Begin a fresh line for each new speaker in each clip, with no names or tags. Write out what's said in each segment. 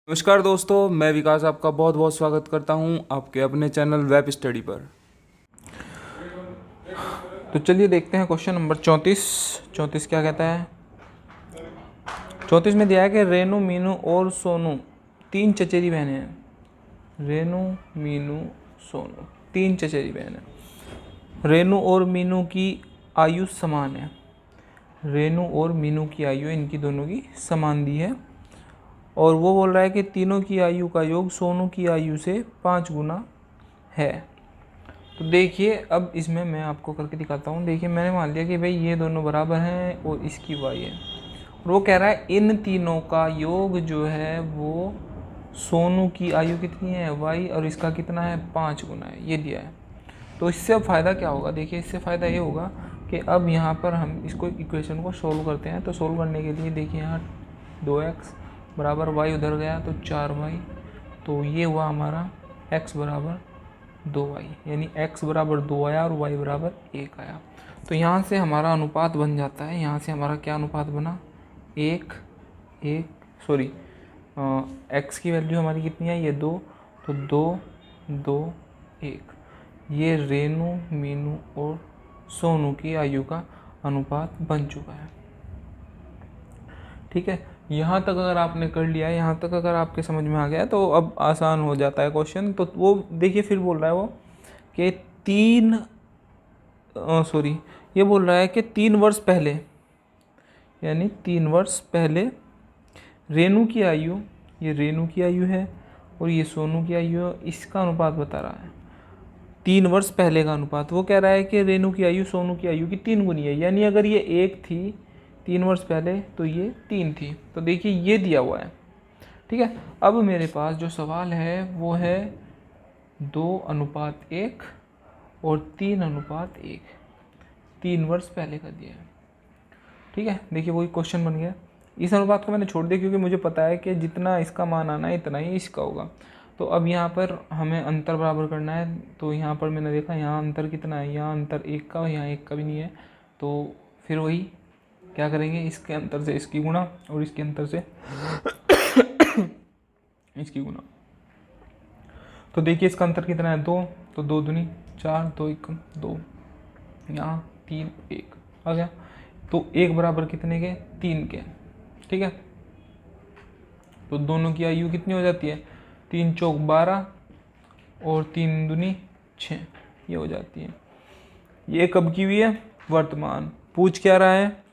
नमस्कार दोस्तों, मैं विकास आपका बहुत बहुत स्वागत करता हूं आपके अपने चैनल वेब स्टडी पर। तो चलिए देखते हैं क्वेश्चन नंबर 34 क्या कहता है। 34 में दिया है कि रेनू, मीनू और सोनू तीन चचेरी बहनें हैं। रेनू, मीनू, सोनू तीन चचेरी बहनें हैं। रेनू और मीनू की आयु समान है। रेनू और मीनू की आयु इनकी दोनों की समान दी है और वो बोल रहा है कि तीनों की आयु का योग सोनू की आयु से 5 गुना है। तो देखिए, अब इसमें मैं आपको करके दिखाता हूँ। देखिए, मैंने मान लिया कि भाई ये दोनों बराबर हैं और इसकी वाई है, और वो कह रहा है इन तीनों का योग जो है वो सोनू की आयु कितनी है, वाई, और इसका कितना है, 5 गुना है, ये दिया है। तो इससे अब फ़ायदा क्या होगा, देखिए इससे फ़ायदा ये होगा कि अब यहाँ पर हम इसको इक्वेशन को सोल्व करते हैं। तो सोल्व करने के लिए देखिए, यहाँ 2x बराबर y उधर गया तो 4y, तो ये हुआ हमारा x बराबर 2y, यानी x बराबर 2 आया और y बराबर 1 आया। तो यहाँ से हमारा अनुपात बन जाता है। यहाँ से हमारा क्या अनुपात बना, 1 1 सॉरी x की वैल्यू हमारी कितनी है, ये 2, तो 2 2 1, ये रेनू, मीनू और सोनू की आयु का अनुपात बन चुका है। ठीक है, यहाँ तक अगर आपने कर लिया है, यहाँ तक अगर आपके समझ में आ गया है तो अब आसान हो जाता है क्वेश्चन। तो वो देखिए फिर बोल रहा है वो कि ये बोल रहा है कि 3 वर्ष पहले, यानी 3 वर्ष पहले रेनू की आयु, ये रेनू की आयु है और ये सोनू की आयु है, इसका अनुपात बता रहा है। 3 वर्ष पहले का अनुपात, वो कह रहा है कि रेनू की आयु सोनू की आयु की 3 गुनी है, यानी अगर ये 1 थी 3 वर्ष पहले तो ये 3 थी। तो देखिए ये दिया हुआ है। ठीक है, अब मेरे पास जो सवाल है वो है 2:1 और 3:1, 3 वर्ष पहले का दिया है। ठीक है, देखिए वही क्वेश्चन बन गया। इस अनुपात को मैंने छोड़ दिया क्योंकि मुझे पता है कि जितना इसका मान आना है इतना ही इसका होगा। तो अब यहाँ पर हमें अंतर बराबर करना है। तो यहाँ पर मैंने देखा यहाँ अंतर कितना है, यहाँ अंतर 1 का और यहाँ 1 का भी नहीं है। तो फिर वही क्या करेंगे, इसके अंतर से इसकी गुणा और इसके अंतर से इसकी गुणा। तो देखिए इसका अंतर कितना है, 2, तो 2 दूनी 4, 2 1 2, यहाँ 3 1 आ गया। तो 1 बराबर कितने के, 3 के। ठीक है, तो दोनों की आयु कितनी हो जाती है, 3 चौक 12 और 3 दूनी 6, ये हो जाती है। ये कब की हुई है, वर्तमान। पूछ क्या रहा है,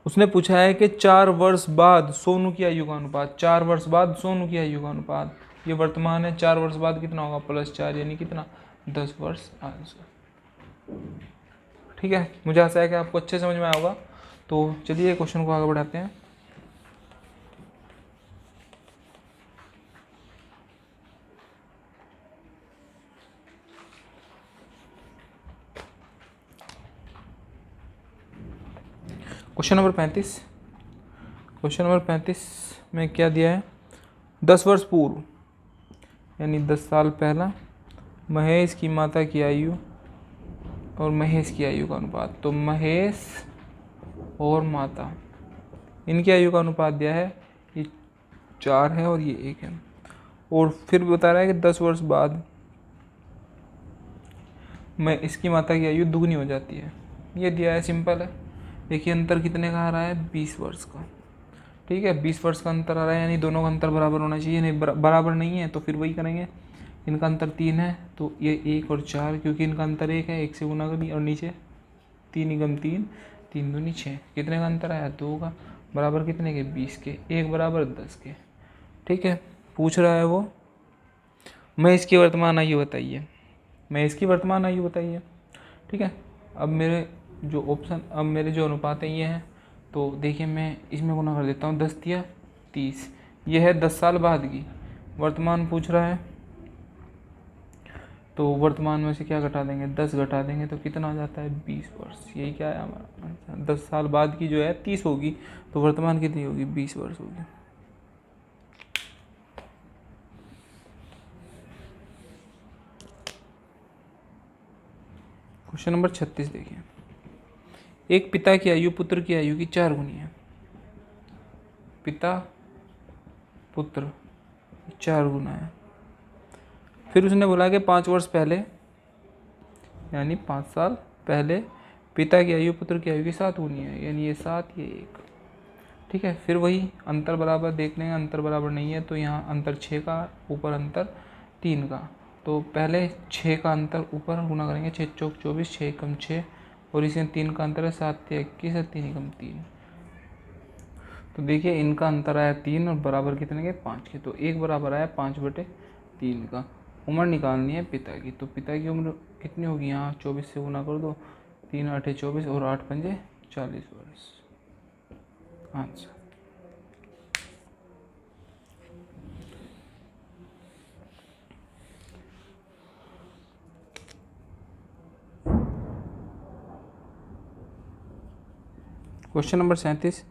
उसने पूछा है कि 4 वर्ष बाद सोनू की आयु का अनुपात, 4 वर्ष बाद सोनू की आयु का अनुपात, ये वर्तमान है। 4 वर्ष बाद कितना होगा, +4, यानी कितना, 10 वर्ष आंसर। ठीक है, मुझे आशा है कि आपको अच्छे समझ में आया होगा। तो चलिए क्वेश्चन को आगे बढ़ाते हैं। क्वेश्चन नंबर 35 में क्या दिया है, 10 वर्ष पूर्व, यानी 10 साल पहला, महेश की माता की आयु और महेश की आयु का अनुपात। तो महेश और माता, इनकी आयु का अनुपात दिया है, ये 4 है और ये 1 है। और फिर बता रहा है कि 10 वर्ष बाद मैं इसकी माता की आयु दुगनी हो जाती है, ये दिया है, सिंपल है। देखिए अंतर कितने का आ रहा है, 20 वर्ष का। ठीक है, 20 वर्ष का अंतर आ रहा है, यानी दोनों का अंतर बराबर होना चाहिए। नहीं बराबर नहीं है तो फिर वही करेंगे, इनका अंतर 3 है तो ये 1 और 4, क्योंकि इनका अंतर 1 है, 1 से गुना करी और नीचे 3 × 3, 3 दूनी 6, कितने का अंतर आया, 2 का, बराबर कितने के, 20 के, 1 बराबर 10 के। ठीक है, पूछ रहा है वो, मैं इसकी वर्तमान आयु बताइए। ठीक है, अब मेरे जो अनुपात है ये है। तो देखिए मैं इसमें गुना कर देता हूँ, 10 दिया 30, ये है 10 साल बाद की वर्तमान पूछ रहा है। तो वर्तमान में से क्या घटा देंगे, 10 घटा देंगे तो कितना आ जाता है, 20 वर्ष। यही क्या है हमारा, 10 साल बाद की जो है 30 होगी, तो वर्तमान कितनी होगी, 20 वर्ष होगी। क्वेश्चन नंबर 36 देखिए, एक पिता की आयु पुत्र की आयु की 4 गुनी है। पिता पुत्र 4 गुना है। फिर उसने बोला कि 5 वर्ष पहले यानी 5 साल पहले पिता की आयु पुत्र की आयु की 7 गुनी है, यानी ये 7 ये 1। ठीक है, फिर वही अंतर बराबर देख लेंगे, अंतर बराबर नहीं है तो यहाँ अंतर 6 का, ऊपर अंतर 3 का। तो पहले 6 का अंतर ऊपर गुना करेंगे, 6 चौक 24, 6 एकम 6, और इसमें 3 का अंतर है, 7 या 21 है, 3 एकम 3। तो देखिए इनका अंतर आया 3 और बराबर कितने के 5 के, तो 1 बराबर आया 5/3 का। उम्र निकालनी है पिता की, तो पिता की उम्र कितनी होगी, यहाँ 24 से गुना कर दो, 3 8 24 और 8 पंजे 40 वर्ष। आंसर। क्वेश्चन नंबर 37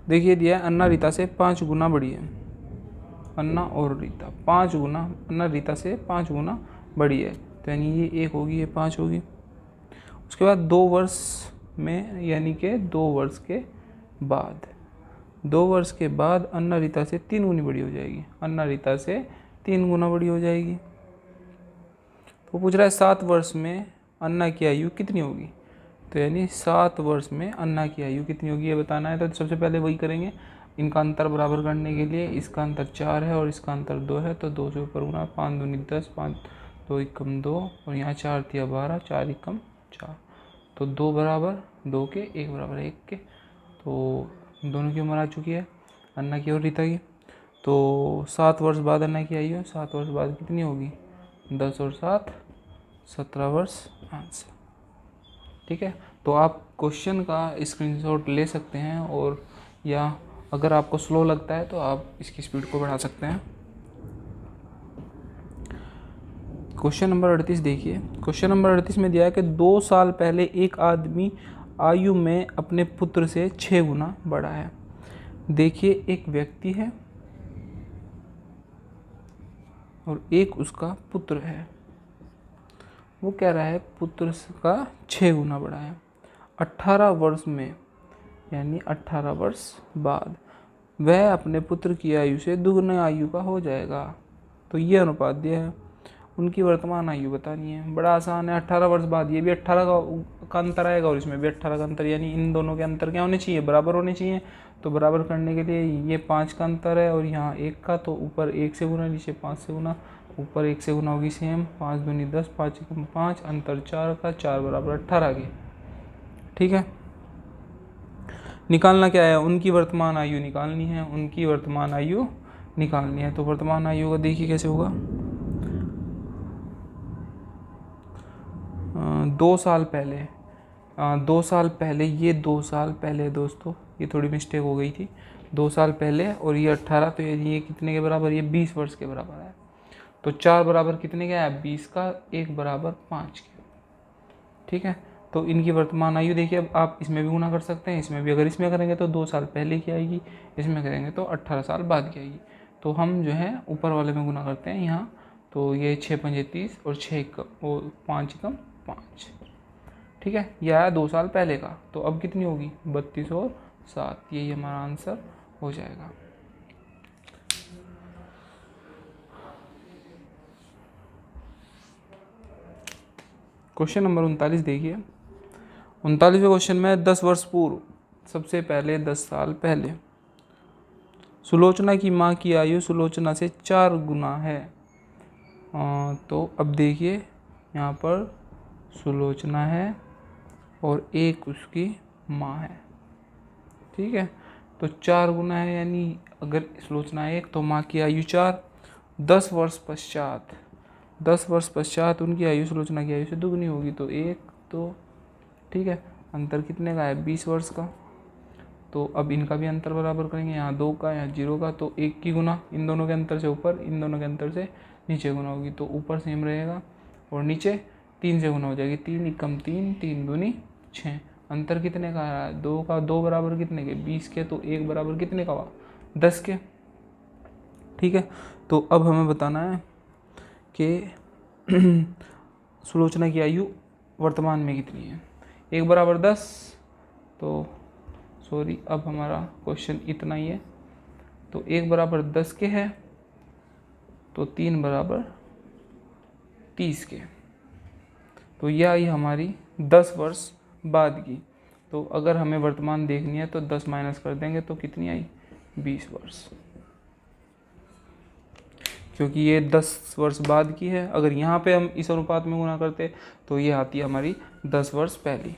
देखिए दिया है, अन्ना रीता से 5 गुना बड़ी है। अन्ना और रीता 5 गुना, अन्ना रीता से 5 गुना बड़ी है, तो यानी ये 1 होगी, ये 5 होगी। उसके बाद 2 वर्ष में, यानी कि 2 वर्ष के बाद, 2 वर्ष के बाद अन्ना रीता से 3 गुनी बड़ी हो जाएगी। अन्ना रीता से 3 गुना बड़ी हो जाएगी। तो पूछ रहा है 7 वर्ष में अन्ना की आयु कितनी होगी, तो यानी 7 वर्ष में अन्ना की आयु कितनी होगी ये बताना है। तो सबसे पहले वही करेंगे, इनका अंतर बराबर करने के लिए, इसका अंतर 4 है और इसका अंतर 2 है, तो 2 से ऊपर गुना, 5 दूनी 10, 5 2 एकम 2, और यहाँ 4 तिया 12, 4 एकम 4, तो 2 बराबर 2 के, 1 बराबर 1 के। तो दोनों की उम्र आ चुकी है, अन्ना की और रीता की। तो 7 वर्ष बाद अन्ना की आयु, 7 वर्ष बाद कितनी होगी, 10 और 7 17 वर्ष। आंसर। ठीक है, तो आप क्वेश्चन का स्क्रीनशॉट ले सकते हैं, और या अगर आपको स्लो लगता है तो आप इसकी स्पीड को बढ़ा सकते हैं। क्वेश्चन नंबर 38 देखिए, क्वेश्चन नंबर 38 में दिया है कि 2 साल पहले एक आदमी आयु में अपने पुत्र से 6 गुना बड़ा है। देखिए एक व्यक्ति है और एक उसका पुत्र है, वो कह रहा है पुत्र का 6 गुना बड़ा है। 18 वर्ष में, यानी 18 वर्ष बाद वह अपने पुत्र की आयु से दुगनी आयु का हो जाएगा। तो ये अनुपात दिया है, उनकी वर्तमान आयु बतानी है। बड़ा आसान है, 18 वर्ष बाद ये भी 18 का अंतर आएगा और इसमें भी 18 का अंतर, यानी इन दोनों के अंतर क्या होने चाहिए, बराबर होने चाहिए। तो बराबर करने के लिए ये 5 का अंतर है और यहाँ 1 का, तो ऊपर 1 से गुना, नीचे 5 से गुना, ऊपर 1 से गुना होगी सेम, 5 दूनी 10, 5 एकम 5, अंतर 4 का, 4 बराबर 18 के। ठीक है, निकालना क्या है, उनकी वर्तमान आयु निकालनी है, उनकी वर्तमान आयु निकालनी है। तो वर्तमान आयु का देखिए कैसे होगा, 2 साल पहले, 2 साल पहले, ये 2 साल पहले दोस्तों, ये थोड़ी मिस्टेक हो गई थी, 2 साल पहले और ये 18, तो ये कितने के बराबर, ये 20 वर्ष के बराबर है। तो 4 बराबर कितने के है, 20 का, 1 बराबर 5 के। ठीक है, तो इनकी वर्तमान आयु देखिए, अब आप इसमें भी गुना कर सकते हैं, इसमें भी, अगर इसमें करेंगे तो 2 साल पहले की आएगी, इसमें करेंगे तो 18 साल बाद की आएगी। तो हम जो है ऊपर वाले में गुना करते हैं यहाँ, तो ये 6 पंजे 30 और 6 एकम और 5 एकम 5। ठीक है, यह आया 2 साल पहले का। तो अब कितनी होगी, 32 और 7, यही हमारा आंसर हो जाएगा। क्वेश्चन नंबर 39 देखिए, 39वें क्वेश्चन में 10 वर्ष पूर्व, सबसे पहले 10 साल पहले, सुलोचना की माँ की आयु सुलोचना से 4 गुना है। तो अब देखिए यहाँ पर सुलोचना है और एक उसकी माँ है। ठीक है, तो 4 गुना है, यानी अगर सुलोचना 1 तो माँ की आयु 4। 10 वर्ष पश्चात, 10 वर्ष पश्चात उनकी आयु सुलोचना की आयु से दुगनी होगी, तो 1 2। ठीक है, अंतर कितने का है, 20 वर्ष का। तो अब इनका भी अंतर बराबर करेंगे, यहाँ 2 का, यहाँ 0 का, तो 1 की गुना इन दोनों के अंतर से ऊपर, इन दोनों के अंतर से नीचे गुना होगी, तो ऊपर सेम रहेगा और नीचे 3 से गुना हो जाएगी, 3 एकम 3, 3 दूनी 6। अंतर कितने का है, 2 का, 2 बराबर कितने के, 20 के, तो 1 बराबर कितने का हुआ, 10 के। ठीक है, तो अब हमें बताना है कि सुलोचना की आयु वर्तमान में कितनी है, 1 बराबर 10। तो सॉरी, अब हमारा क्वेश्चन इतना ही है, तो 1 बराबर 10 के है, तो 3 बराबर 30 के। तो यह आई हमारी 10 वर्ष बाद की। तो अगर हमें वर्तमान देखनी है तो 10 माइनस कर देंगे तो कितनी आई, 20 वर्ष, क्योंकि ये 10 वर्ष बाद की है। अगर यहाँ पे हम इस अनुपात में गुना करते तो ये आती है हमारी 10 वर्ष पहली।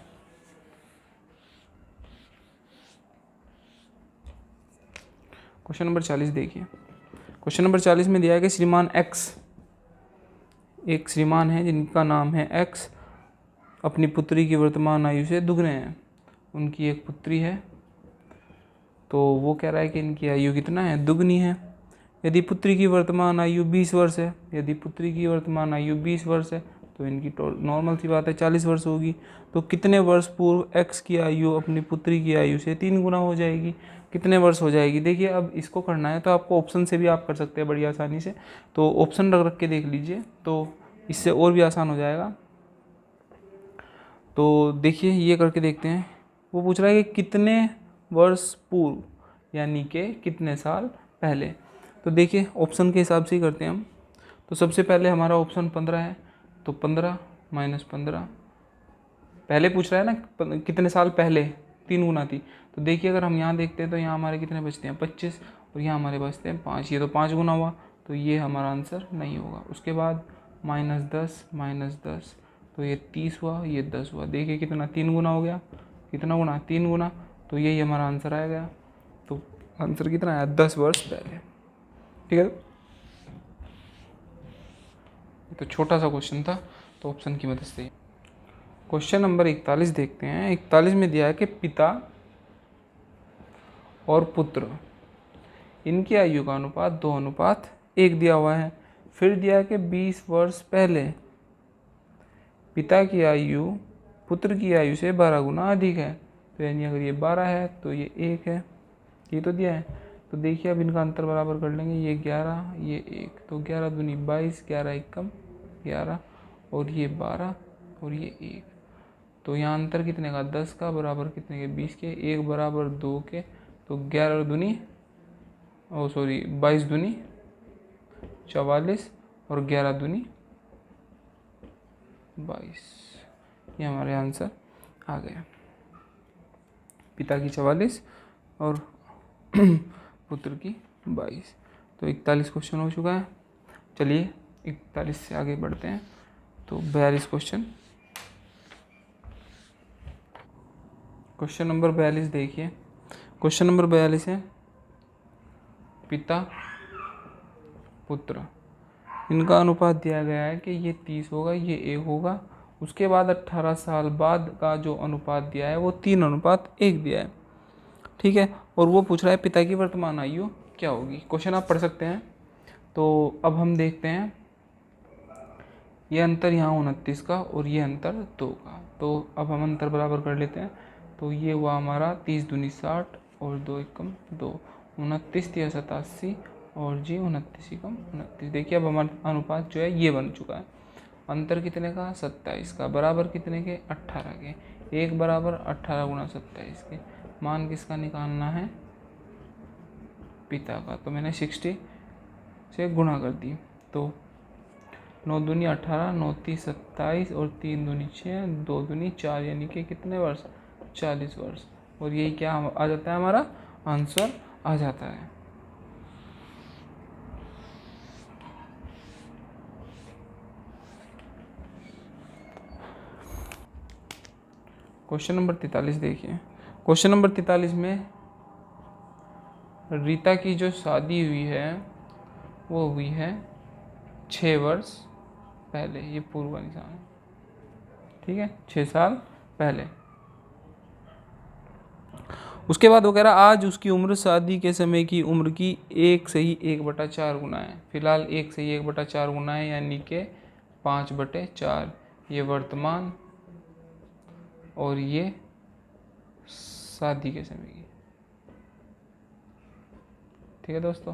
क्वेश्चन नंबर 40 देखिए। क्वेश्चन नंबर 40 में दिया है कि श्रीमान एक्स, एक श्रीमान है जिनका नाम है एक्स, अपनी पुत्री की वर्तमान आयु से दुगने हैं। उनकी एक पुत्री है, तो वो कह रहा है कि इनकी आयु कितना है, दुगनी है। यदि पुत्री की वर्तमान आयु 20 वर्ष है, यदि पुत्री की वर्तमान आयु 20 वर्ष है तो इनकी नॉर्मल सी बात है 40 वर्ष होगी। तो कितने वर्ष पूर्व एक्स की आयु अपनी पुत्री की आयु से 3 गुना हो जाएगी, कितने वर्ष हो जाएगी। देखिए अब इसको करना है तो आपको ऑप्शन से भी आप कर सकते हैं बड़ी आसानी से। तो ऑप्शन रख रख के देख लीजिए तो इससे और भी आसान हो जाएगा। तो देखिए ये करके देखते हैं। वो पूछ रहा है कि कितने वर्ष पूर्व, यानी कि कितने साल पहले। तो देखिए ऑप्शन के हिसाब से ही करते हैं हम। तो सबसे पहले हमारा ऑप्शन 15 है, तो 15 माइनस 15, पहले पूछ रहा है ना कितने साल पहले, 3 गुना थी। तो देखिए अगर हम यहाँ देखते हैं तो यहाँ हमारे कितने बचते हैं 25, और यहाँ हमारे बचते हैं 5, ये तो 5 गुना हुआ, तो ये हमारा आंसर नहीं होगा। उसके बाद माइनस 10, तो ये 30 हुआ, ये 10 हुआ। देखिए कितना 3 गुना हो गया, कितना गुना 3 गुना, तो यही हमारा आंसर आ गया। तो आंसर कितना आया, 10 वर्ष पहले। ठीक है, तो छोटा सा क्वेश्चन था तो ऑप्शन की मदद से। क्वेश्चन नंबर 41 देखते हैं। 41 में दिया है कि पिता और पुत्र, इनकी आयु का अनुपात 2:1 दिया हुआ है। फिर दिया है कि 20 वर्ष पहले पिता की आयु पुत्र की आयु से 12 गुना अधिक है। तो यानी अगर ये 12 है तो ये 1 है, ये तो दिया है। तो देखिए अब इनका अंतर बराबर कर लेंगे, ये 11 ये 1, तो 11 दूनी 22, 11 एकम 11, और ये 12 और ये 1। तो यहाँ अंतर कितने का, 10 का, बराबर कितने के, 20 के, 1 बराबर 2 के। तो 11 दूनी 22 दूनी 44 और 11 दूनी 22, ये हमारे आंसर आ गया। पिता की 44 और पुत्र की 22। तो 41 क्वेश्चन हो चुका है। चलिए 41 से आगे बढ़ते हैं। तो 42 क्वेश्चन, क्वेश्चन नंबर 42 देखिए। क्वेश्चन नंबर 42 है पिता पुत्र, इनका अनुपात दिया गया है कि ये 30 होगा, ये 1 होगा। उसके बाद 18 साल बाद का जो अनुपात दिया है वो 3:1 दिया है। ठीक है, और वो पूछ रहा है पिता की वर्तमान आयु क्या होगी। क्वेश्चन आप पढ़ सकते हैं। तो अब हम देखते हैं, ये अंतर यहाँ 29 का और ये अंतर 2 का। तो अब हम अंतर बराबर कर लेते हैं। तो ये हुआ हमारा 30 दूनी 60 और 2 एकम 2, 29 या 87 और जी 29 एकम 29। देखिए अब हमारा अनुपात जो है ये बन चुका है। अंतर कितने का, 27 का, बराबर कितने के, 18 के। 1 बराबर 18 गुना 27 के। मान किसका निकालना है, पिता का। तो मैंने 60 से गुणा कर दी। तो 9 दूनी 18, 9 30 27 और 3 दूनी 6, 2 दूनी 4, यानी कि कितने वर्ष, 40 वर्ष। और यही क्या आ जाता है, हमारा आंसर आ जाता है। क्वेश्चन नंबर 43 देखिए। क्वेश्चन नंबर 43 में रीता की जो शादी हुई है वो हुई है 6 वर्ष पहले, ये पूर्व निशान है। ठीक है, 6 साल पहले। उसके बाद वो कह रहा आज उसकी उम्र शादी के समय की उम्र की 1/4 गुना है। फिलहाल 1/4 गुना है, यानी कि 5/4। ये वर्तमान और ये शादी के समय की। ठीक है दोस्तों,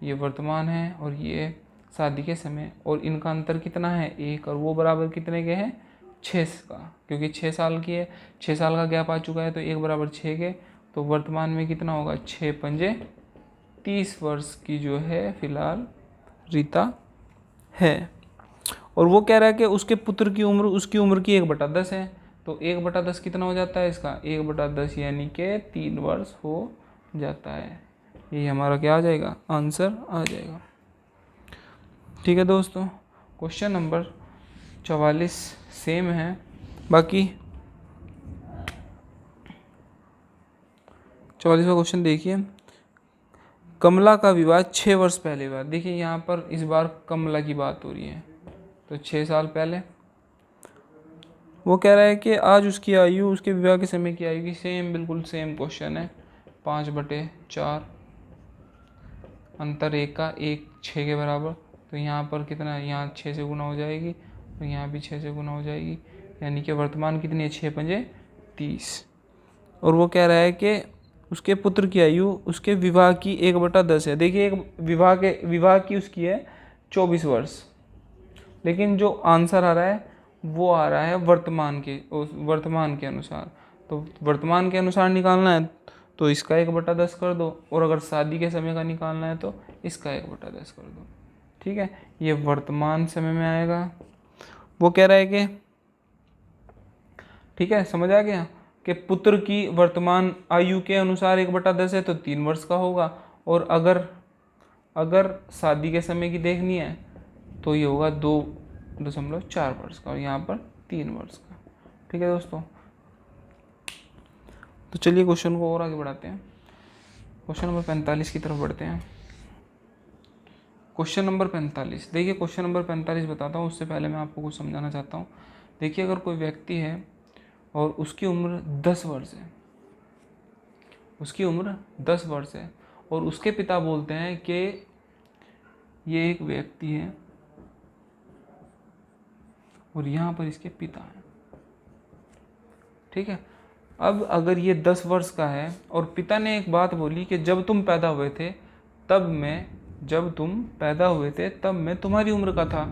ये वर्तमान है और ये शादी के समय, और इनका अंतर कितना है 1, और वो बराबर कितने के हैं 6 का, क्योंकि 6 साल की है, 6 साल का गैप आ चुका है। तो 1 बराबर 6 के। तो वर्तमान में कितना होगा, 6 पंजे 30 वर्ष की जो है फिलहाल रीता है। और वो कह रहा है कि उसके पुत्र की उम्र उसकी उम्र की 1/10 है। तो 1/10 कितना हो जाता है इसका? 1/10 यानी कि 3 वर्ष हो जाता है। ये हमारा क्या आ जाएगा? आंसर आ जाएगा। ठीक है दोस्तों, क्वेश्चन नंबर 44 सेम है। बाकी 44वां क्वेश्चन देखिए, कमला का विवाह 6 वर्ष पहले हुआ। देखिए यहाँ पर इस बार कमला की बात हो रही है, तो 6 साल पहले। वो कह रहा है कि आज उसकी आयु उसके विवाह के समय की आयु की सेम, बिल्कुल सेम क्वेश्चन है। 5/4 अंतर 1 का, 1 6 के बराबर। तो यहाँ पर कितना है? यहाँ 6 से गुना हो जाएगी, तो यहाँ भी 6 से गुना हो जाएगी, यानी कि वर्तमान कितनी है? 6 पंजे 30। और वो कह रहा है कि उसके पुत्र की आयु उसके विवाह की 1/10 है। देखिए एक विवाह की उसकी है 24 वर्ष, लेकिन जो आंसर आ रहा है वो आ रहा है वर्तमान के अनुसार। तो वर्तमान के अनुसार निकालना है तो इसका 1/10 कर दो, और अगर शादी के समय का निकालना है तो इसका 1/10 कर दो। ठीक है, ये वर्तमान समय में आएगा। वो कह रहा है कि ठीक है, समझ आ गया कि पुत्र की वर्तमान आयु के अनुसार 1/10 है तो 3 वर्ष का होगा, और अगर शादी के समय की देखनी है तो ये होगा 2.4 वर्ष का, और यहाँ पर 3 वर्ष का। ठीक है दोस्तों, तो चलिए क्वेश्चन को और आगे बढ़ाते हैं। क्वेश्चन नंबर 45 की तरफ बढ़ते हैं। क्वेश्चन नंबर 45, देखिए क्वेश्चन नंबर 45 बताता हूँ, उससे पहले मैं आपको कुछ समझाना चाहता हूँ। देखिए अगर कोई व्यक्ति है और उसकी उम्र 10 वर्ष है, उसकी उम्र 10 वर्ष है, और उसके पिता बोलते हैं कि ये एक व्यक्ति है और यहाँ पर इसके पिता हैं। ठीक है, अब अगर ये 10 वर्ष का है और पिता ने एक बात बोली कि जब तुम पैदा हुए थे तब मैं तुम्हारी उम्र का था,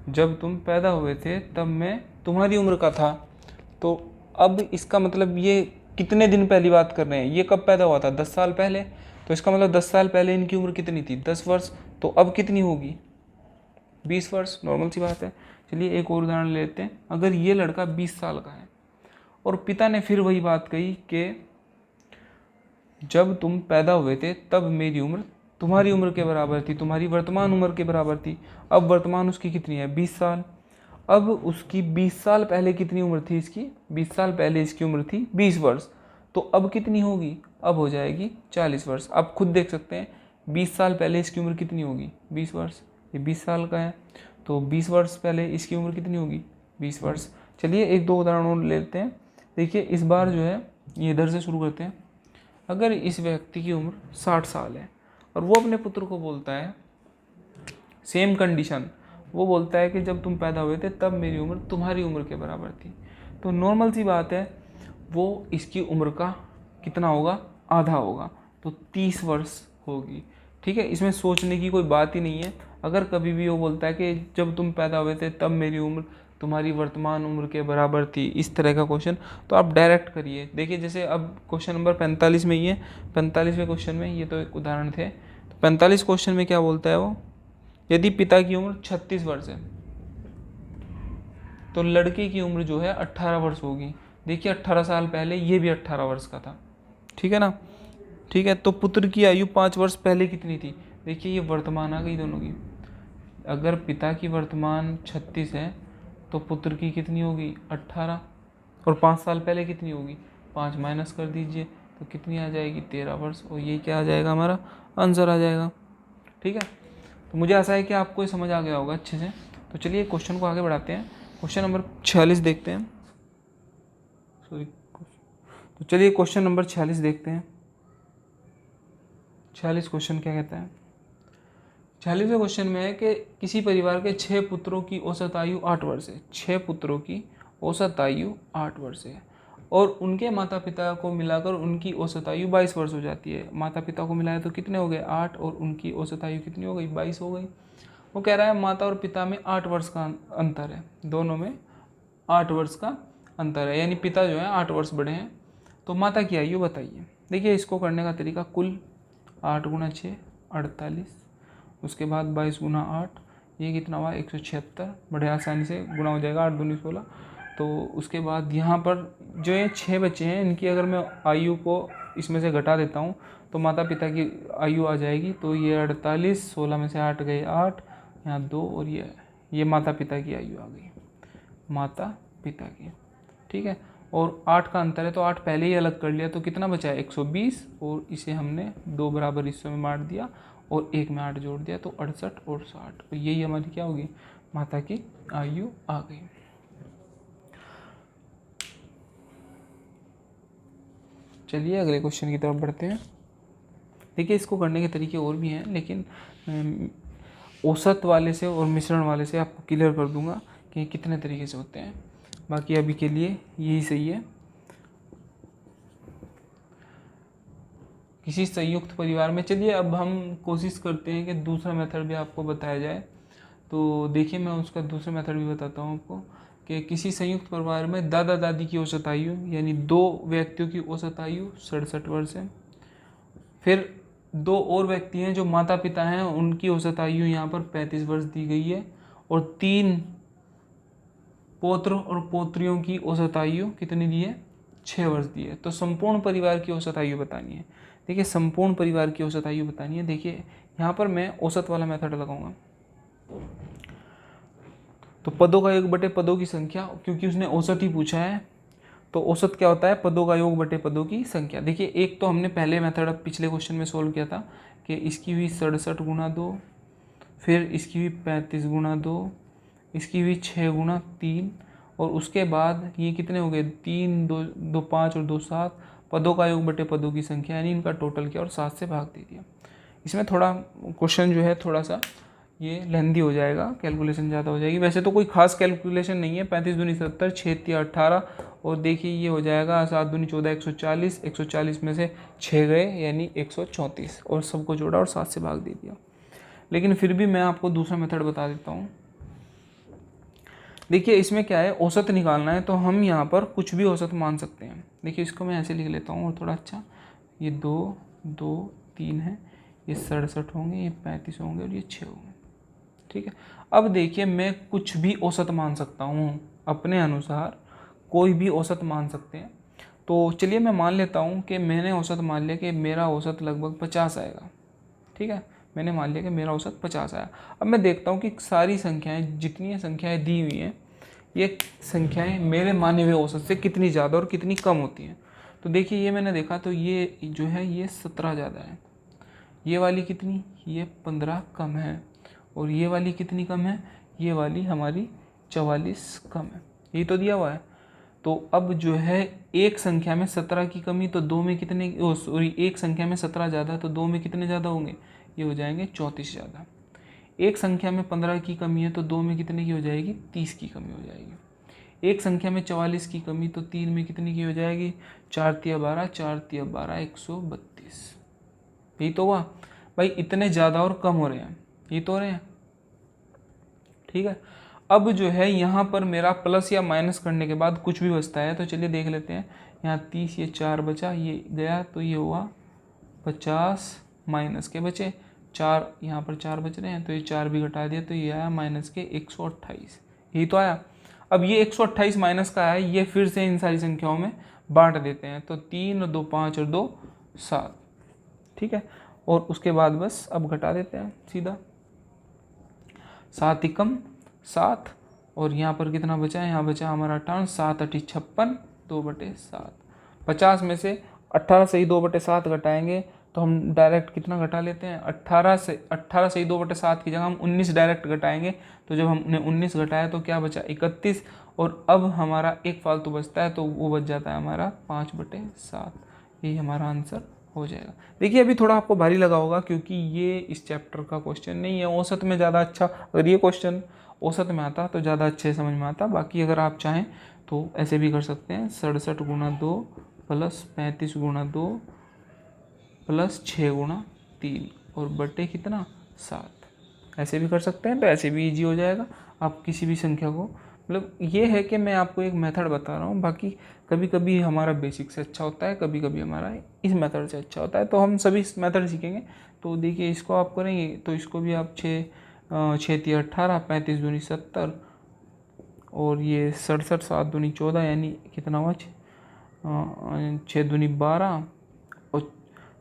जब तुम पैदा हुए थे तब मैं तुम्हारी उम्र का था। तो अब इसका मतलब ये कितने दिन पहली बात कर रहे हैं? ये कब पैदा हुआ था? 10 साल पहले। तो इसका मतलब 10 साल पहले इनकी उम्र कितनी थी? 10 वर्ष। तो अब कितनी होगी? 20 वर्ष। नॉर्मल सी बात है। चलिए एक और उदाहरण लेते हैं। अगर ये लड़का 20 साल का है और पिता ने फिर वही बात कही कि जब तुम पैदा हुए थे तब मेरी उम्र तुम्हारी उम्र के बराबर थी, तुम्हारी वर्तमान उम्र के बराबर थी। अब वर्तमान उसकी कितनी है? 20 साल। अब उसकी 20 साल पहले कितनी उम्र थी इसकी? 20 साल पहले इसकी उम्र थी 20 वर्ष। तो अब कितनी होगी? अब हो जाएगी 40 वर्ष। आप खुद देख सकते हैं 20 साल पहले इसकी उम्र कितनी होगी? 20 वर्ष। ये 20 साल का है तो 20 वर्ष पहले इसकी उम्र कितनी होगी? 20 वर्ष। चलिए एक दो उदाहरण और लेते हैं। देखिए इस बार जो है ये इधर से शुरू करते हैं। अगर इस व्यक्ति की उम्र 60 साल है और वो अपने पुत्र को बोलता है, सेम कंडीशन, वो बोलता है कि जब तुम पैदा हुए थे तब मेरी उम्र तुम्हारी उम्र के बराबर थी। तो नॉर्मल सी बात है, वो इसकी उम्र का कितना होगा? आधा होगा, तो 30 वर्ष होगी। ठीक है, इसमें सोचने की कोई बात ही नहीं है। अगर कभी भी वो बोलता है कि जब तुम पैदा हुए थे तब मेरी उम्र तुम्हारी वर्तमान उम्र के बराबर थी, इस तरह का क्वेश्चन, तो आप डायरेक्ट करिए। देखिए जैसे अब क्वेश्चन नंबर 45 में ही है, 45वें क्वेश्चन में, ये तो एक उदाहरण थे। तो 45 क्वेश्चन में क्या बोलता है वो? यदि पिता की उम्र 36 वर्ष है तो लड़के की उम्र जो है 18 वर्ष होगी। देखिए 18 साल पहले ये भी 18 वर्ष का था। ठीक है ना? ठीक है, तो पुत्र की आयु 5 वर्ष पहले कितनी थी? देखिए ये वर्तमान आ गई दोनों की। अगर पिता की वर्तमान 36 है तो पुत्र की कितनी होगी? 18। और 5 साल पहले कितनी होगी? 5 माइनस कर दीजिए तो कितनी आ जाएगी? 13 वर्ष। और ये क्या आ जाएगा? हमारा आंसर आ जाएगा। ठीक है, तो मुझे आशा है कि आपको ये समझ आ गया होगा अच्छे से। तो चलिए क्वेश्चन को आगे बढ़ाते हैं। क्वेश्चन नंबर 46 देखते हैं। तो चलिए क्वेश्चन नंबर 46 देखते हैं। 46 क्वेश्चन क्या कहता है? 46वें क्वेश्चन में है कि किसी परिवार के 6 पुत्रों की औसत आयु 8 वर्ष है। 6 पुत्रों की औसत आयु 8 वर्ष है और उनके माता पिता को मिलाकर उनकी औसत आयु 22 वर्ष हो जाती है। माता पिता को मिलाया तो कितने हो गए? 8, और उनकी औसत आयु कितनी हो गई? 22 हो गई। वो कह रहा है माता और पिता में 8 वर्ष का अंतर है, दोनों में 8 वर्ष का अंतर है, यानी पिता जो है 8 वर्ष बड़े हैं। तो माता की आयु बताइए। देखिए इसको करने का तरीका, कुल 8 गुना 6 48, उसके बाद 22 गुना 8, ये कितना हुआ 176, बड़े आसानी से गुना हो जाएगा, 8 दूनी 16। तो उसके बाद यहाँ पर जो ये 6 बच्चे हैं इनकी अगर मैं आयु को इसमें से घटा देता हूँ तो माता पिता की आयु आ जाएगी। तो ये 48, 16 में से 8 गए 8, यहाँ 2, और ये माता पिता की आयु आ गई, माता पिता की। ठीक है, और 8 का अंतर है तो 8 पहले ही अलग कर लिया, तो कितना बचा है 120, और इसे हमने 2 बराबर हिस्सों में बांट दिया और 1 में 8 जोड़ दिया, तो 68 और 60। तो यही हमारी क्या होगी, माता की आयु आ गई। चलिए अगले क्वेश्चन की तरफ बढ़ते हैं। देखिए इसको करने के तरीके और भी हैं, लेकिन औसत वाले से और मिश्रण वाले से आपको क्लियर कर दूंगा कि कितने तरीके से होते हैं। बाकी अभी के लिए यही सही है। किसी संयुक्त परिवार में, चलिए अब हम कोशिश करते हैं कि दूसरा मेथड भी आपको बताया जाए। तो देखिए मैं उसका दूसरा मेथड भी बताता हूँ आपको कि किसी संयुक्त परिवार में दादा दादी की औसत आयु यानी 2 व्यक्तियों की औसत आयु 67 वर्ष है। फिर 2 और व्यक्ति हैं जो माता पिता हैं, उनकी औसत आयु यहाँ पर 35 वर्ष दी गई है, और 3 पौत्र और पौत्रियों की औसत आयु कितनी दी है, 6 वर्ष दी है। तो संपूर्ण परिवार की औसत आयु बतानी है। देखिए संपूर्ण परिवार की औसत आयु बतानी है। देखिए यहाँ पर मैं औसत वाला मेथड लगाऊंगा। तो पदों का योग बटे पदों की संख्या, क्योंकि उसने औसत ही पूछा है तो औसत क्या होता है, पदों का योग बटे पदों की संख्या। देखिए एक तो हमने पहले मेथड पिछले क्वेश्चन में सोल्व किया था कि इसकी हुई 67 गुना 2, फिर इसकी हुई 35 गुना 2, इसकी हुई 6 गुना 3, और उसके बाद ये कितने हो गए 3 2 5 और 2 7, पदों का योग बटे पदों की संख्या, यानी इनका टोटल किया और 7 से भाग दे दिया। इसमें थोड़ा क्वेश्चन जो है थोड़ा सा ये लेंदी हो जाएगा, कैलकुलेशन ज़्यादा हो जाएगी। वैसे तो कोई खास कैलकुलेशन नहीं है, 35 दूनी 70, 6 तिया 18, और देखिए ये हो जाएगा 7 दूनी 14, 140, 140 में से 6 गए यानी 134, और सबको जोड़ा और 7 से भाग दे दिया। लेकिन फिर भी मैं आपको दूसरा मेथड बता देता हूँ। देखिए इसमें क्या है, औसत निकालना है तो हम यहाँ पर कुछ भी औसत मान सकते हैं। देखिए इसको मैं ऐसे लिख लेता हूँ और थोड़ा अच्छा, ये 2 2 3 है, ये 67 होंगे, ये 35 होंगे और ये 6 होंगे। ठीक है, अब देखिए मैं कुछ भी औसत मान सकता हूँ, अपने अनुसार कोई भी औसत मान सकते हैं। तो चलिए मैं मान लेता हूँ कि मैंने औसत मान लिया कि मेरा औसत लगभग 50 आएगा। ठीक है, मैंने मान लिया कि मेरा औसत 50 आया। अब मैं देखता हूँ कि सारी संख्याएं, जितनी संख्याएं दी हुई हैं, ये संख्याएं मेरे माने हुए औसत से कितनी ज़्यादा और कितनी कम होती हैं। तो देखिए ये मैंने देखा तो ये जो है ये 17 ज़्यादा है, ये वाली कितनी, ये 15 कम है, और ये वाली कितनी कम है, ये वाली हमारी 44 कम है। यही तो दिया हुआ है। तो अब जो है एक संख्या में 17 की कमी तो 2 में कितने, सॉरी एक संख्या में 17 ज़्यादा तो 2 में कितने ज़्यादा होंगे, ये हो जाएंगे 34 ज़्यादा। एक संख्या में 15 की कमी है तो 2 में कितने की हो जाएगी, 30 की कमी हो जाएगी। एक संख्या में 44 की कमी तो 3 में कितने की हो जाएगी, 4 तिया 12, 4 तिया 12, 132। यही तो हुआ भाई, इतने ज़्यादा और कम हो रहे हैं, ये तो हो रहे हैं। ठीक है, अब जो है यहाँ पर मेरा प्लस या माइनस करने के बाद कुछ भी बचता है, तो चलिए देख लेते हैं। यहाँ 30, ये 4 बचा, ये गया तो ये हुआ 50, माइनस के बचे 4, यहाँ पर 4 बच रहे हैं तो ये 4 भी घटा दिया तो ये आया माइनस के 128। यही तो आया। अब ये 128 माइनस का आया, ये फिर से इन सारी संख्याओं में बांट देते हैं, तो 3 और 2 5 और 2 7। ठीक है, और उसके बाद बस अब घटा देते हैं सीधा, 7 एकम 7, और यहाँ पर कितना बचा है, यहाँ बचा हमारा 58, 7 8 56, 2/7। 50 में से 18 से ही 2/7 घटाएंगे तो हम डायरेक्ट कितना घटा लेते हैं, 18 से ही 2/7 की जगह हम 19 डायरेक्ट घटाएंगे। तो जब हमने 19 घटाया तो क्या बचा, 31, और अब हमारा एक फालतू बचता है तो वो बच जाता है हमारा 5/7। यही हमारा आंसर हो जाएगा। देखिए अभी थोड़ा आपको भारी लगा होगा क्योंकि ये इस चैप्टर का क्वेश्चन नहीं है, औसत में ज़्यादा अच्छा, अगर ये क्वेश्चन औसत में आता तो ज़्यादा अच्छे समझ में आता। बाकी अगर आप चाहें तो ऐसे भी कर सकते हैं, 67 गुना 2 प्लस 35 गुना 2 प्लस 6 गुना 3 और बटे कितना 7, ऐसे भी कर सकते हैं। तो ऐसे भी इजी हो जाएगा, आप किसी भी संख्या को मतलब ये है कि मैं आपको एक मेथड बता रहा हूँ, बाकी कभी कभी हमारा बेसिक से अच्छा होता है, कभी कभी हमारा इस मेथड से अच्छा होता है, तो हम सभी इस मेथड सीखेंगे। तो देखिए इसको आप करेंगे तो इसको भी आप 6×3 = 18, 35×2 = 70, और ये 67, 7×2 = 14, यानी कितना हुआ 6×2 = 12 और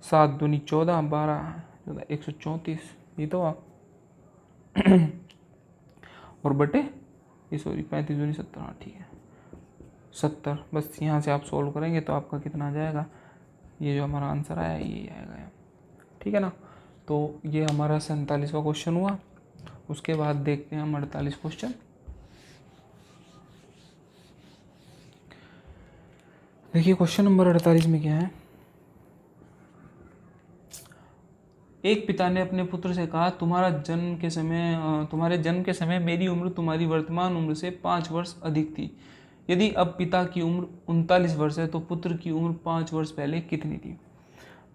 7×2 = 14, 12 134, ये तो आप और बटे ये 35×2 = 70, हाँ ठीक है 70। बस यहाँ से आप सोल्व करेंगे तो आपका कितना आ जाएगा, ये जो हमारा आंसर आया ये आएगा, ठीक है ना। तो ये हमारा 47वां क्वेश्चन हुआ। उसके बाद देखते हैं हम 48 क्वेश्चन। देखिए क्वेश्चन नंबर 48 में क्या है। एक पिता ने अपने पुत्र से कहा, तुम्हारे जन्म के समय मेरी उम्र तुम्हारी वर्तमान उम्र से 5 वर्ष अधिक थी। यदि अब पिता की उम्र 39 वर्ष है तो पुत्र की उम्र 5 वर्ष पहले कितनी थी।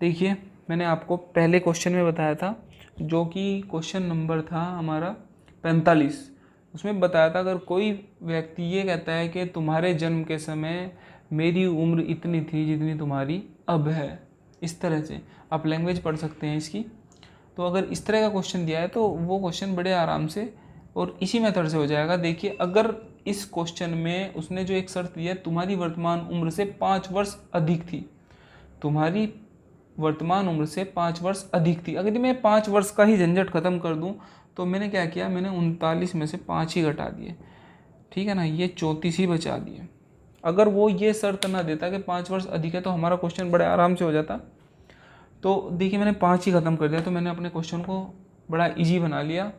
देखिए मैंने आपको पहले क्वेश्चन में बताया था, जो कि क्वेश्चन नंबर था हमारा 45, उसमें बताया था अगर कोई व्यक्ति ये कहता है कि तुम्हारे जन्म के समय मेरी उम्र इतनी थी जितनी तुम्हारी अब है, इस तरह से आप लैंग्वेज पढ़ सकते हैं इसकी। तो अगर इस तरह का क्वेश्चन दिया है तो वो क्वेश्चन बड़े आराम से और इसी मेथड से हो जाएगा। देखिए अगर इस क्वेश्चन में उसने जो एक शर्त दिया है, तुम्हारी वर्तमान उम्र से 5 वर्ष अधिक थी, तुम्हारी वर्तमान उम्र से 5 वर्ष अधिक थी। अगर मैं 5 वर्ष का ही झंझट खत्म कर दूं तो मैंने क्या किया, मैंने 39 में से 5 ही घटा दिए, ठीक है ना, ये 34 ही बचा दिए। अगर वो ये शर्त ना देता कि 5 वर्ष अधिक है तो हमारा क्वेश्चन बड़े आराम से हो जाता। तो देखिए मैंने 5 ही ख़त्म कर दिया, तो मैंने अपने क्वेश्चन को बड़ा इजी बना लिया।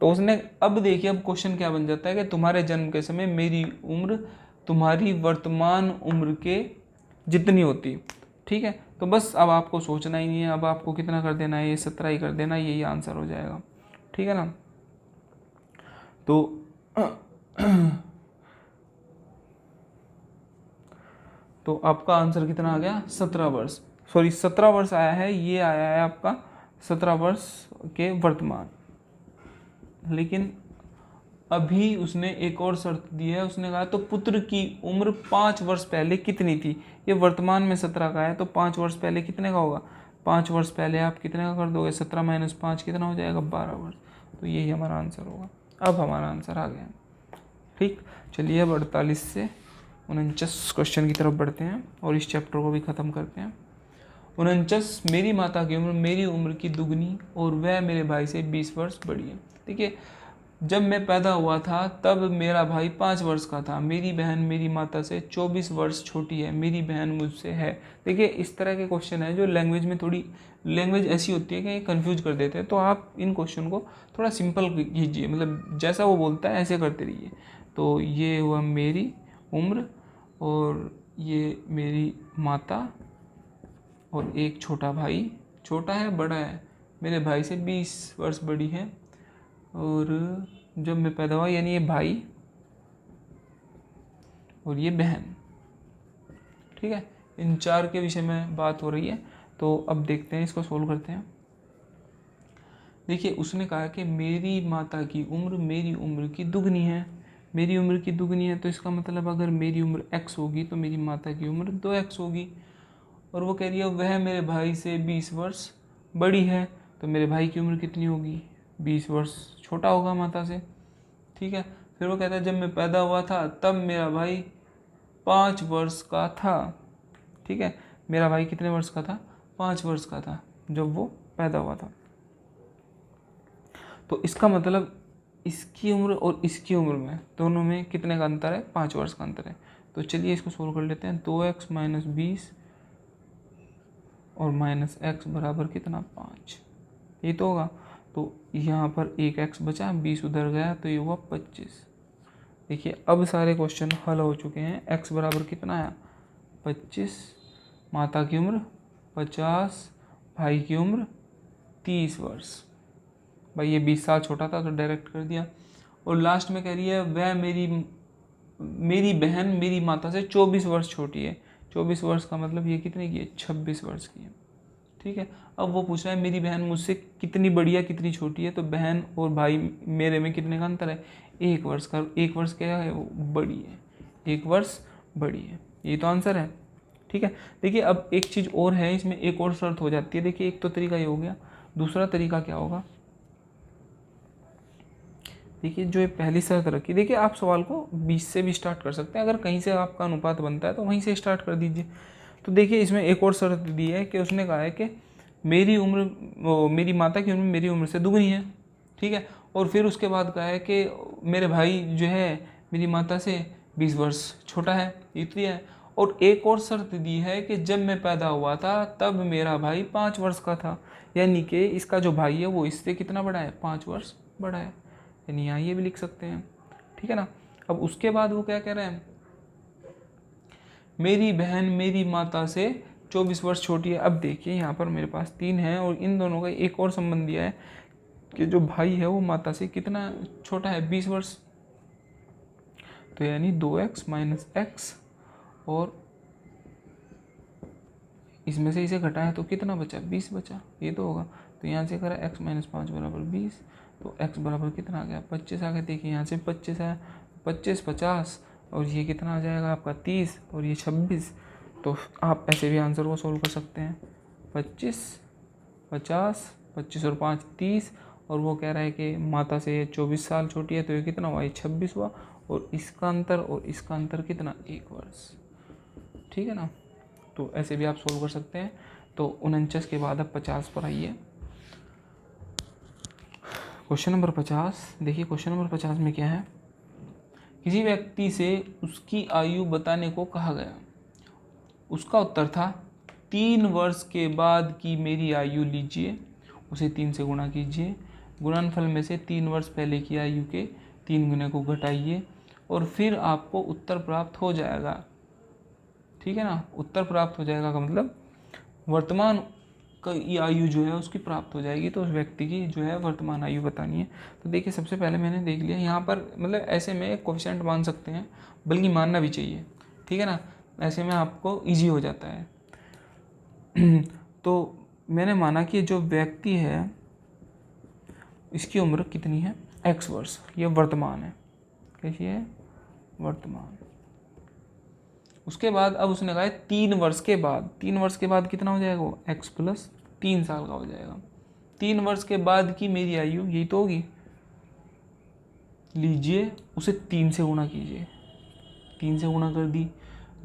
तो उसने अब देखिए अब क्वेश्चन क्या बन जाता है कि तुम्हारे जन्म के समय मेरी उम्र तुम्हारी वर्तमान उम्र के जितनी होती, ठीक है। तो बस अब आपको सोचना ही नहीं है, अब आपको कितना कर देना है, ये 17 ही कर देना, यही आंसर हो जाएगा, ठीक है ना। तो आपका आंसर कितना आ गया, 17 वर्ष, 17 वर्ष आया है, ये आया है आपका 17 वर्ष के वर्तमान। लेकिन अभी उसने एक और शर्त दी है, उसने कहा तो पुत्र की उम्र 5 वर्ष पहले कितनी थी। ये वर्तमान में 17 का है तो 5 वर्ष पहले कितने का होगा, 5 वर्ष पहले आप कितने का कर दोगे, 17 - 5 कितना हो जाएगा, 12 वर्ष। तो यही हमारा आंसर होगा। अब हमारा आंसर आ गया, ठीक। चलिए अब 48 से 49 क्वेश्चन की तरफ बढ़ते हैं और इस चैप्टर को भी ख़त्म करते हैं। 49, मेरी माता की उम्र मेरी उम्र की दुगनी और वह मेरे भाई से 20 वर्ष बड़ी है। देखिए जब मैं पैदा हुआ था तब मेरा भाई 5 वर्ष का था, मेरी बहन मेरी माता से 24 वर्ष छोटी है, मेरी बहन मुझसे है। देखिए इस तरह के क्वेश्चन है जो लैंग्वेज में थोड़ी लैंग्वेज ऐसी होती है कि ये कन्फ्यूज कर देते हैं, तो आप इन क्वेश्चन को थोड़ा सिंपल कीजिए, मतलब जैसा वो बोलता है ऐसे करते रहिए। तो ये हुआ मेरी उम्र और ये मेरी माता और एक छोटा भाई, छोटा है बड़ा है, मेरे भाई से 20 वर्ष बड़ी है, और जब मैं पैदा हुआ यानी ये भाई और ये बहन, ठीक है। इन 4 के विषय में बात हो रही है। तो अब देखते हैं, इसको सोल्व करते हैं। देखिए उसने कहा कि मेरी माता की उम्र मेरी उम्र की दुगनी है, मेरी उम्र की दुगनी है, तो इसका मतलब अगर मेरी उम्र x होगी तो मेरी माता की उम्र 2x होगी। और वो कह रही है वह मेरे भाई से 20 वर्ष बड़ी है, तो मेरे भाई की उम्र कितनी होगी, 20 वर्ष छोटा होगा माता से, ठीक है। फिर वो कहता है जब मैं पैदा हुआ था तब मेरा भाई 5 वर्ष का था, ठीक है। मेरा भाई कितने वर्ष का था, 5 वर्ष का था जब वो पैदा हुआ था। तो इसका मतलब इसकी उम्र और इसकी उम्र में दोनों में कितने का अंतर है, 5 वर्ष का अंतर है। तो चलिए इसको सोल्व कर लेते हैं। 2x - 20 और -x बराबर कितना, 5, ये तो होगा। तो यहाँ पर एक x बचा, 20 उधर गया तो ये हुआ 25। देखिए अब सारे क्वेश्चन हल हो चुके हैं। x बराबर कितना आया, 25, माता की उम्र 50, भाई की उम्र 30 वर्ष, भाई ये 20 साल छोटा था तो डायरेक्ट कर दिया। और लास्ट में कह रही है वह मेरी बहन मेरी माता से 24 वर्ष छोटी है। 24 वर्ष का मतलब ये कितने की है, 26 वर्ष की है, ठीक है। अब वो पूछ रहा है मेरी बहन मुझसे कितनी बड़ी है कितनी छोटी है, तो बहन और भाई मेरे में कितने का अंतर है, 1 वर्ष का। 1 वर्ष क्या है, वो बड़ी है, 1 वर्ष बड़ी है, ये तो आंसर है। ठीक है। देखिए अब एक चीज़ और है इसमें, एक और शर्त हो जाती है। देखिए एक तो तरीका ये हो गया, दूसरा तरीका क्या होगा, देखिए जो ये पहली शर्त रखी, देखिए आप सवाल को 20 से भी स्टार्ट कर सकते हैं, अगर कहीं से आपका अनुपात बनता है तो वहीं से स्टार्ट कर दीजिए। तो देखिए इसमें एक और शर्त दी है कि उसने कहा है कि मेरी माता की उम्र मेरी उम्र से दुगनी है, ठीक है। और फिर उसके बाद कहा है कि मेरे भाई जो है मेरी माता से 20 वर्ष छोटा है, इतनी है। और एक और शर्त दी है कि जब मैं पैदा हुआ था तब मेरा भाई 5 वर्ष का था, यानी कि इसका जो भाई है वो इससे कितना बड़ा है, 5 वर्ष बड़ा है, यानी यहाँ ये भी लिख सकते हैं, ठीक है ना। अब उसके बाद वो क्या कह रहे हैं, मेरी बहन मेरी माता से 24 वर्ष छोटी है। अब देखिए यहाँ पर मेरे पास 3 है और इन दोनों का एक और संबंध दिया है कि जो भाई है वो माता से कितना छोटा है, 20 वर्ष, तो यानी 2x माइनस एक्स, और इसमें से इसे घटाया तो कितना बचा, 20 बचा, ये तो होगा। तो यहाँ से करा x माइनस 5 बराबर 20, तो x बराबर कितना आ गया, 25 आ गया। देखिए यहाँ से 25 आया, 25 50, और ये कितना आ जाएगा आपका 30, और ये 26। तो आप ऐसे भी आंसर को सोल्व कर सकते हैं, 25 50, 25 और 5 30, और वो कह रहा है कि माता से 24 साल छोटी है, तो ये कितना हुआ, ये 26 हुआ, और इसका अंतर और इसका अंतर कितना, 1 वर्ष, ठीक है ना। तो ऐसे भी आप सोल्व कर सकते हैं। तो 49 के बाद अब 50 पर आइए, क्वेश्चन नंबर 50। देखिए क्वेश्चन नंबर 50 में क्या है, किसी व्यक्ति से उसकी आयु बताने को कहा गया, उसका उत्तर था 3 वर्ष के बाद की मेरी आयु लीजिए, उसे 3 से गुणा कीजिए, गुणनफल में से 3 वर्ष पहले की आयु के 3 गुने को घटाइए, और फिर आपको उत्तर प्राप्त हो जाएगा, ठीक है ना। उत्तर प्राप्त हो जाएगा का मतलब वर्तमान की आयु जो है उसकी प्राप्त हो जाएगी, तो उस व्यक्ति की जो है वर्तमान आयु बतानी है। तो देखिए सबसे पहले मैंने देख लिया यहाँ पर, मतलब ऐसे में कोएफिशिएंट मान सकते हैं, बल्कि मानना भी चाहिए, ठीक है ना, ऐसे में आपको इजी हो जाता है। तो मैंने माना कि जो व्यक्ति है इसकी उम्र कितनी है, x वर्ष, ये वर्तमान है, कैसी है, वर्तमान। उसके बाद अब उसने कहा है 3 वर्ष के बाद, 3 वर्ष के बाद कितना हो जाएगा वो, x प्लस 3 साल का हो जाएगा। 3 वर्ष के बाद की मेरी आयु यही तो होगी, लीजिए उसे 3 से गुणा कीजिए, 3 से गुणा कर दी,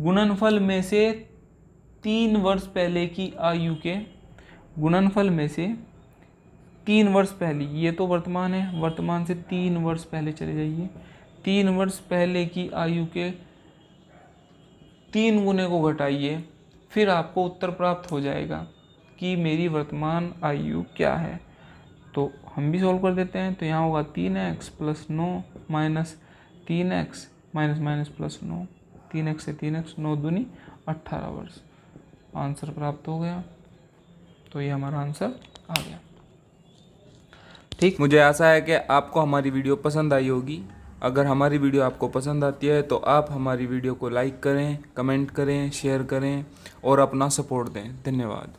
गुणनफल में से 3 वर्ष पहले की आयु के, गुणनफल में से 3 वर्ष पहले, ये तो वर्तमान है, वर्तमान से 3 वर्ष पहले चले जाइए, 3 वर्ष पहले की आयु के 3 गुने को घटाइए, फिर आपको उत्तर प्राप्त हो जाएगा कि मेरी वर्तमान आयु क्या है। तो हम भी सोल्व कर देते हैं। तो यहाँ होगा 3x plus 9 minus 3x minus minus plus 9, 3x से 3x, 9 दूनी 18 वर्ष, आंसर प्राप्त हो गया। तो ये हमारा आंसर आ गया, ठीक। मुझे आशा है कि आपको हमारी वीडियो पसंद आई होगी। अगर हमारी वीडियो आपको पसंद आती है तो आप हमारी वीडियो को लाइक करें, कमेंट करें, शेयर करें और अपना सपोर्ट दें। धन्यवाद।